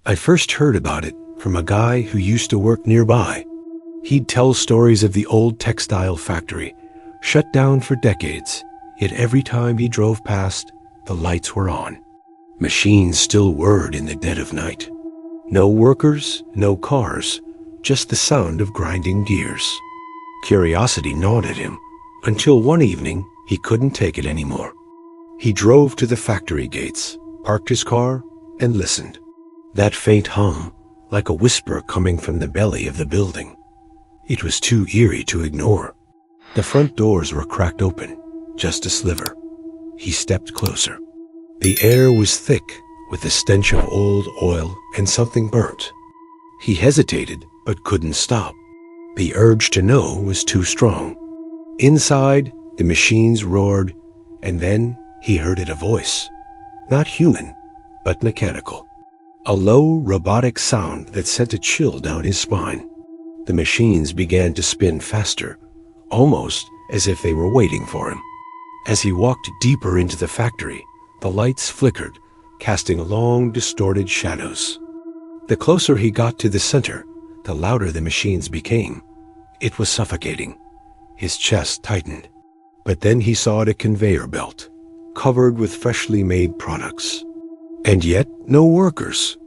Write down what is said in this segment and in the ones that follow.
I first heard about it from a guy who used to work nearby. He'd tell stories of the old textile factory, shut down for decades, yet every time he drove past, the lights were on. Machines still whirred in the dead of night. No workers, no cars, just the sound of grinding gears. Curiosity gnawed at him, until one evening he couldn't take it anymore. He drove to the factory gates, parked his car, and listened. That faint hum, like a whisper coming from the belly of the building. It was too eerie to ignore. The front doors were cracked open, just a sliver. He stepped closer. The air was thick with the stench of old oil and something burnt. He hesitated, but couldn't stop. The urge to know was too strong. Inside, the machines roared, and then he heard a voice. Not human, but mechanical. A low, robotic sound that sent a chill down his spine. The machines began to spin faster, almost as if they were waiting for him. As he walked deeper into the factory, the lights flickered, casting long, distorted shadows. The closer he got to the center, the louder the machines became. It was suffocating. His chest tightened. But then he saw a conveyor belt, covered with freshly made products. And yet, no workers.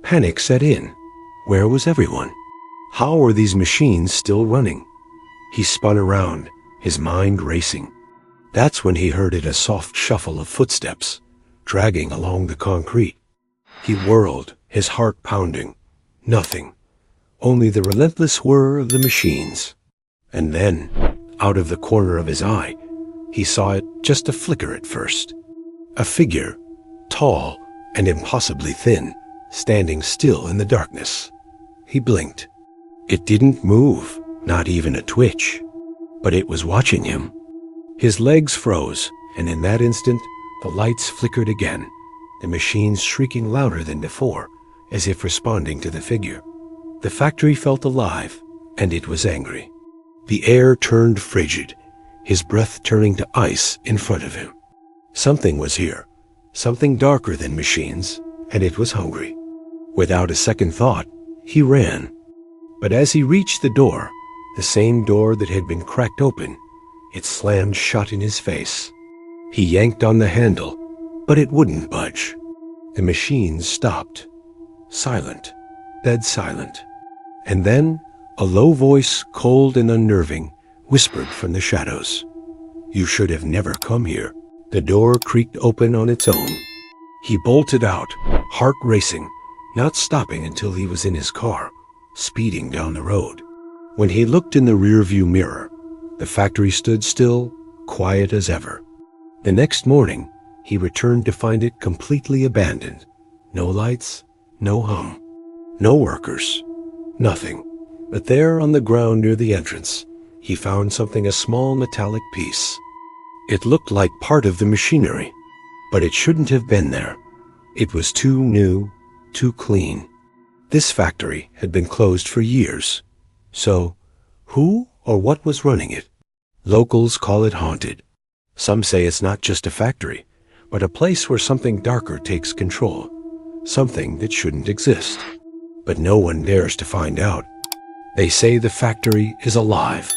Panic set in. Where was everyone? How were these machines still running? He spun around, his mind racing. That's when he heard a soft shuffle of footsteps, dragging along the concrete. He whirled, his heart pounding. Nothing. Only the relentless whir of the machines. And then, out of the corner of his eye, he saw it just a flicker at first. A figure, tall and impossibly thin, standing still in the darkness. He blinked. It didn't move, not even a twitch. But it was watching him. His legs froze, and in that instant, the lights flickered again, the machines shrieking louder than before, as if responding to the figure. The factory felt alive, and it was angry. The air turned frigid, his breath turning to ice in front of him. Something was here, something darker than machines, and it was hungry. Without a second thought, he ran. But as he reached the door, the same door that had been cracked open, it slammed shut in his face. He yanked on the handle, but it wouldn't budge. The machines stopped. Silent, dead silent. And then, a low voice, cold and unnerving, whispered from the shadows. You should have never come here. The door creaked open on its own. He bolted out, heart racing, not stopping until he was in his car, speeding down the road. When he looked in the rearview mirror, the factory stood still, quiet as ever. The next morning, he returned to find it completely abandoned. No lights, no hum, no workers, nothing. But there on the ground near the entrance, he found something, a small metallic piece. It looked like part of the machinery, but it shouldn't have been there. It was too new, too clean. This factory had been closed for years. So, who or what was running it? Locals call it haunted. Some say it's not just a factory, but a place where something darker takes control, something that shouldn't exist. But no one dares to find out. They say the factory is alive.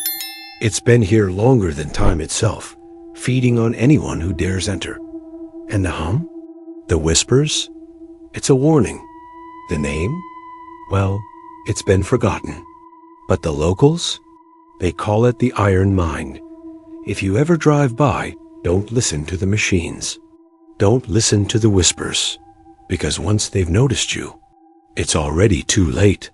It's been here longer than time itself, feeding on anyone who dares enter. And the hum? The whispers? It's a warning. The name? Well, it's been forgotten. But the locals? They call it the Iron Mine. If you ever drive by, don't listen to the machines. Don't listen to the whispers, because once they've noticed you, it's already too late.